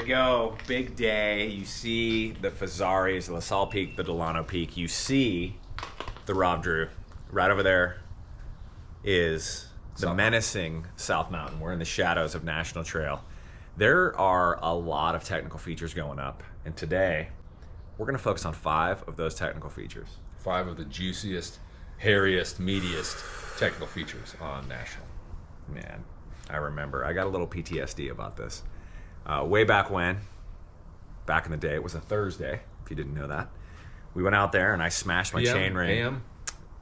go. Big day. You see the Fazzaris, the Sal Peak, the Delano Peak. You see the Rob Drew. Right over there is the menacing South Mountain. We're in the shadows of National Trail. There are a lot of technical features going up, and today we're going to focus on 5 of those technical features. 5 of the juiciest, hairiest, meatiest technical features on National. Man, I remember. I got a little PTSD about this. Way back when, back in the day, it was a Thursday, if you didn't know that. We went out there and I smashed my chain ring. AM?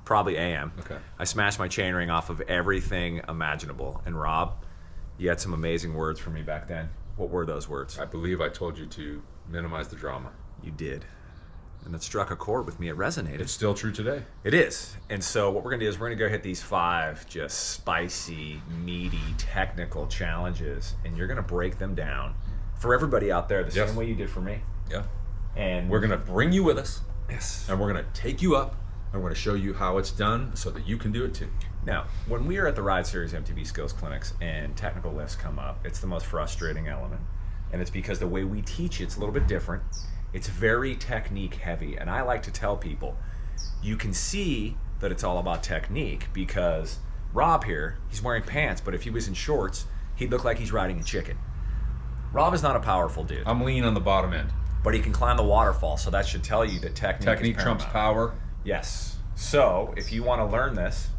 Probably AM. Okay. I smashed my chain ring off of everything imaginable. And Rob, you had some amazing words for me back then. What were those words? I believe I told you to minimize the drama. You did. And it struck a chord with me. It resonated. It's still true today. It is. And so what we're going to do is we're going to go hit these 5 just spicy, meaty, technical challenges. And you're going to break them down for everybody out there the same way you did for me. Yeah. And we're going to bring you with us. Yes. And we're going to take you up. And we're going to show you how it's done so that you can do it too. Now, when we are at the Ride Series MTB Skills Clinics and technical lifts come up, it's the most frustrating element. And it's because the way we teach it's a little bit different. It's very technique heavy. And I like to tell people, you can see that it's all about technique because Rob here, he's wearing pants, but if he was in shorts, he'd look like he's riding a chicken. Rob is not a powerful dude. I'm lean on the bottom end. But he can climb the waterfall, so that should tell you that technique trumps power. Yes. So, if you want to learn this,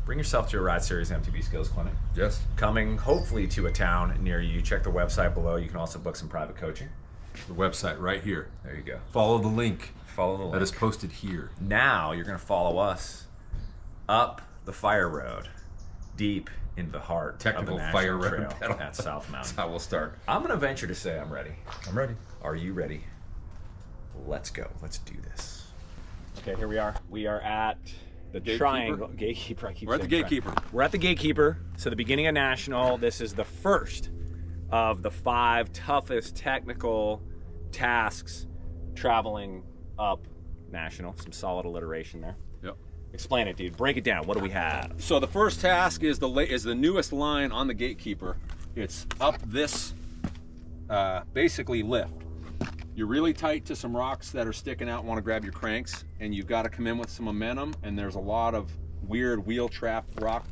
bring yourself to a Ride Series MTB Skills Clinic. Yes. Coming, hopefully, to a town near you. Check the website below. You can also book some private coaching. The website right here. There you go. Follow the link. Follow the link. That is posted here. Now, you're going to follow us up the fire road, deep into the heart Technical of the fire National road Trail at South Mountain. That's how we'll start. I'm going to venture to say I'm ready. I'm ready. Are you ready? Let's go. Let's do this. Okay, here we are. We are at the Triangle. Gatekeeper. We're at the Gatekeeper. We're at the Gatekeeper. So the beginning of National. This is the first of the 5 toughest technical tasks traveling up National. Some solid alliteration there. Yep. Explain it, dude. Break it down. What do we have? So the first task is the newest line on the Gatekeeper. It's up this basically lift. You're really tight to some rocks that are sticking out, want to grab your cranks, and you've got to come in with some momentum, and there's a lot of weird wheel trap rock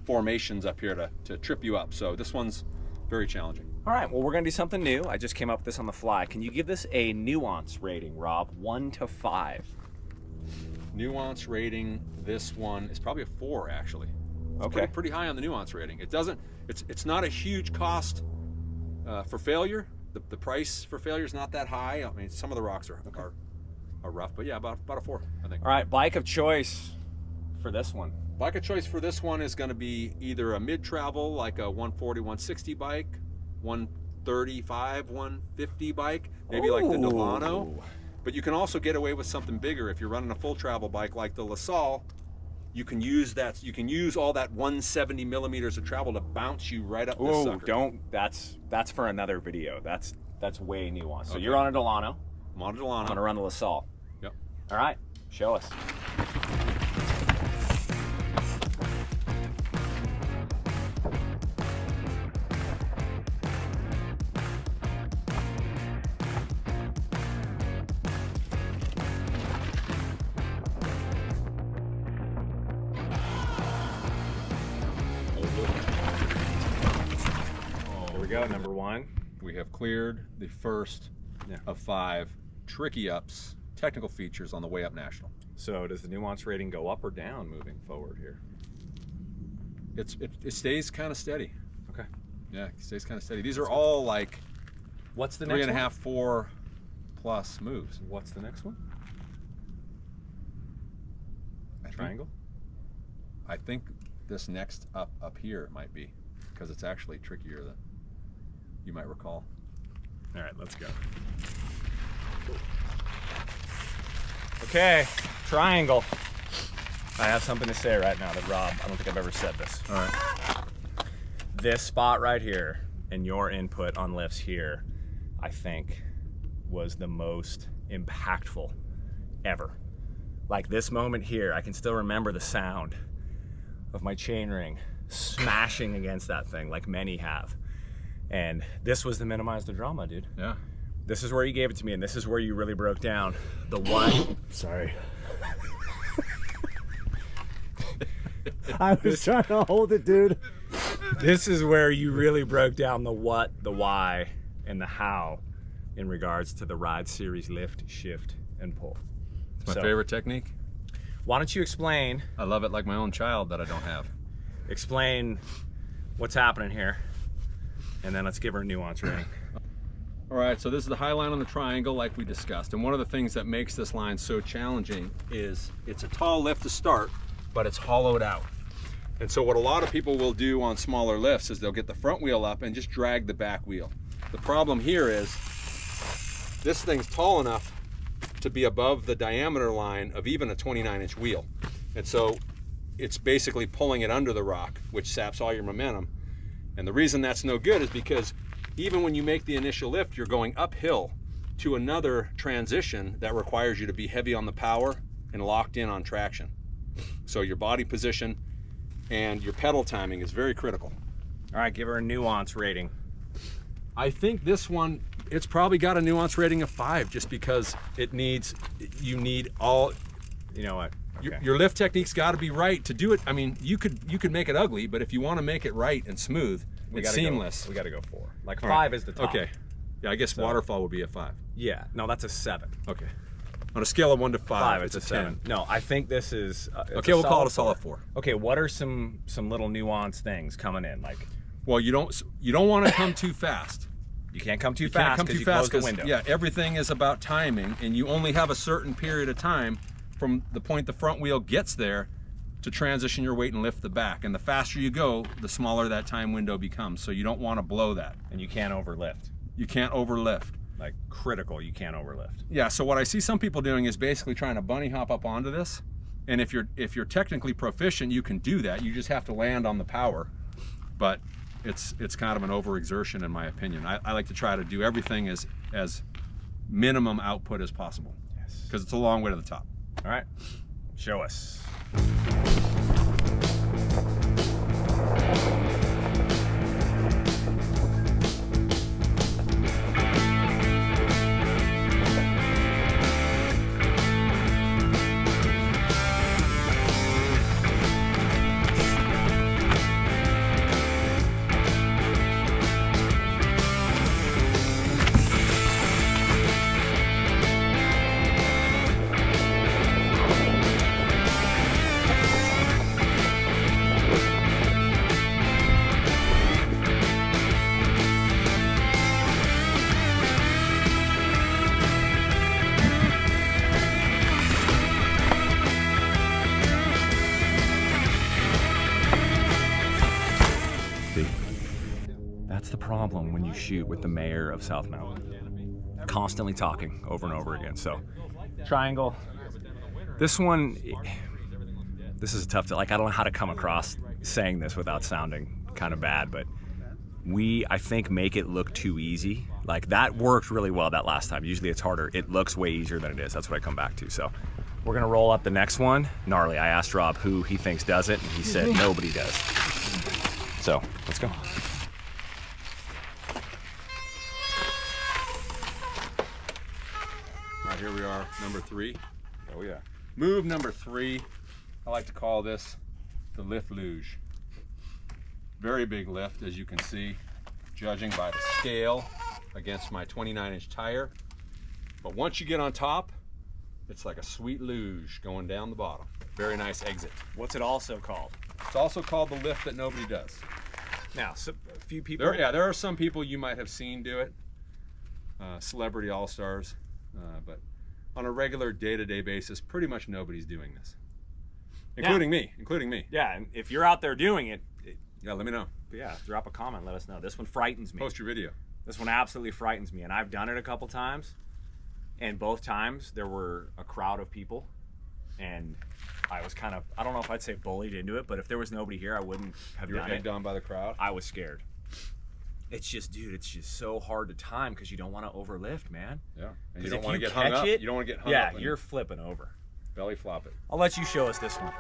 formations up here to trip you up. So this one's very challenging. All right, well, we're going to do something new. I just came up with this on the fly. Can you give this a nuance rating, Rob? 1 to 5. Nuance rating, this one is probably a 4, actually. It's okay. Pretty high on the nuance rating. It's not a huge cost for failure. The price for failure is not that high. I mean, some of the rocks are rough, but yeah, about a 4, I think. All right, bike of choice for this one. Bike of choice for this one is going to be either a mid-travel, like a 140, 160 bike, 135, 150 bike, maybe like the Delano. But you can also get away with something bigger if you're running a full travel bike like the LaSalle. You can use that. You can use all that 170 millimeters of travel to bounce you right up this sucker. Don't. That's for another video. That's way nuanced. So you're on a Delano. I'm on a Delano. I'm gonna run the LaSalle. Yep. All right. Show us. Here we go, number 1. We have cleared the first of 5 tricky ups, technical features on the way up National. So does the nuance rating go up or down moving forward here? It stays kind of steady. Okay. Yeah, it stays kind of steady. These are all like what's the next 3.5, 4 plus moves. What's the next one? Triangle? I think this next up here might be, because it's actually trickier than you might recall. All right, let's go. Okay, triangle. I have something to say right now that Rob, I don't think I've ever said this. All right. This spot right here and your input on lifts here, I think was the most impactful ever. Like this moment here, I can still remember the sound of my chain ring smashing against that thing like many have. And this was the minimize the drama, dude. Yeah. This is where you gave it to me, and this is where you really broke down the what. Sorry. I was trying to hold it, dude. This is where you really broke down the what, the why, and the how in regards to the ride series lift, shift, and pull. It's my favorite technique. Why don't you explain? I love it like my own child that I don't have. Explain what's happening here, and then let's give her a nuance rating. All right, so this is the high line on the triangle like we discussed. And one of the things that makes this line so challenging is it's a tall lift to start, but it's hollowed out. And so what a lot of people will do on smaller lifts is they'll get the front wheel up and just drag the back wheel. The problem here is this thing's tall enough to be above the diameter line of even a 29-inch wheel. And so it's basically pulling it under the rock, which saps all your momentum. And the reason that's no good is because even when you make the initial lift, you're going uphill to another transition that requires you to be heavy on the power and locked in on traction. So your body position and your pedal timing is very critical. All right, give her a nuance rating. I think this one, it's probably got a nuance rating of 5 just because you need all, you know what? Okay. Your lift technique's got to be right to do it. I mean, you could make it ugly, but if you want to make it right and smooth, it's seamless. We got to go 4. Like all 5 right. Is the top. Okay. Yeah, I guess so, waterfall would be a 5. Yeah, no, that's a 7. Okay. On a scale of 1 to 5, it's a 7. No, I think this is. Okay, we'll call it a solid 4. Okay, what are some little nuance things coming in? Like, well, you don't want to come too fast. You can't come too fast because you close the window. Yeah, everything is about timing, and you only have a certain period of time from the point the front wheel gets there to transition your weight and lift the back. And the faster you go, the smaller that time window becomes. So you don't want to blow that. And you can't overlift. You can't overlift. Like critical, you can't overlift. Yeah, so what I see some people doing is basically trying to bunny hop up onto this. And if you're technically proficient, you can do that. You just have to land on the power. But it's kind of an overexertion in my opinion. I like to try to do everything as minimum output as possible. Yes. Because it's a long way to the top. All right, show us. That's the problem when you shoot with the mayor of SoMo. Constantly talking over and over again. So, triangle. This one, this is tough to, like, I don't know how to come across saying this without sounding kind of bad, but I think, make it look too easy. Like, that worked really well that last time. Usually it's harder. It looks way easier than it is. That's what I come back to. So, we're gonna roll up the next one. Gnarly. I asked Rob who he thinks does it, and he said nobody does. So, let's go. Here we are, number 3. Oh yeah. Move number 3. I like to call this the lift luge. Very big lift, as you can see, judging by the scale against my 29-inch tire. But once you get on top, it's like a sweet luge going down the bottom. Very nice exit. What's it also called? It's also called the lift that nobody does. Now, so a few people. There are some people you might have seen do it, celebrity all-stars, but on a regular day-to-day basis, pretty much nobody's doing this, including me. Yeah, and if you're out there doing it, yeah, let me know. Yeah, drop a comment, let us know. This one frightens me. Post your video. This one absolutely frightens me, and I've done it a couple times, and both times there were a crowd of people, and I was kind of, I don't know if I'd say bullied into it, but if there was nobody here, I wouldn't have done it. You were egged on by the crowd? I was scared. It's just, dude, it's just so hard to time because you don't want to overlift, man. Yeah, and you don't want to get hung up. You don't want to get hung up. Yeah, you're flipping over. Belly flop it. I'll let you show us this one.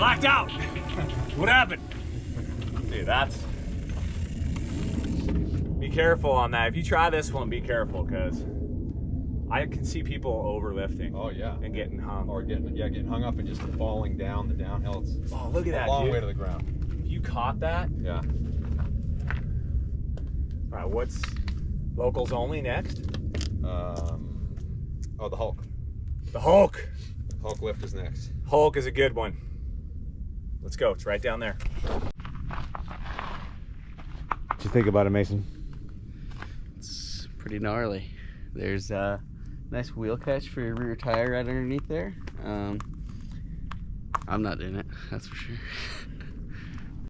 Blacked out. What happened? Dude, that's... Be careful on that. If you try this one, be careful, because I can see people overlifting. Oh yeah. And getting hung. Or getting hung up and just falling down the downhill. It's oh, look at that, a long dude. way to the ground. If you caught that. Yeah. All right, what's locals only next? Oh, the Hulk. The Hulk. Hulk lift is next. Hulk is a good one. Let's go. It's right down there. What'd you think about it, Mason? It's pretty gnarly. There's a nice wheel catch for your rear tire right underneath there. I'm not doing it, that's for sure.